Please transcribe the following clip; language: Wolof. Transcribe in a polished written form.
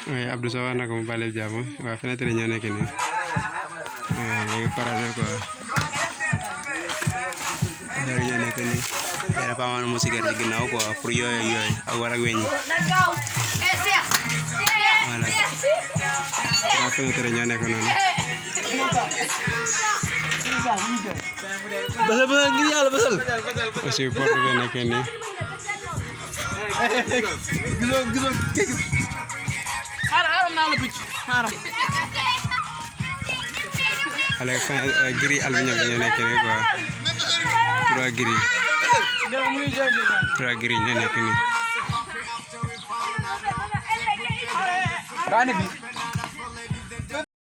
Oui, Abdou Sow na ko mu balé jàmm waa fenêtre ñoo nekk nii léegi parasol quoi ñoo nekk nii dafa amoon musique ci ginnaaw quoi pour yooyu ak war ak weñ voilà waa fenêtre ñoo nekk noonu basal ngir yàlla basal aussi porte bi nekk nii gisoo xaaral naa la picc xaaral avec gris aluminium ñoo nekk nii quoi trois gris ñoo nekk nii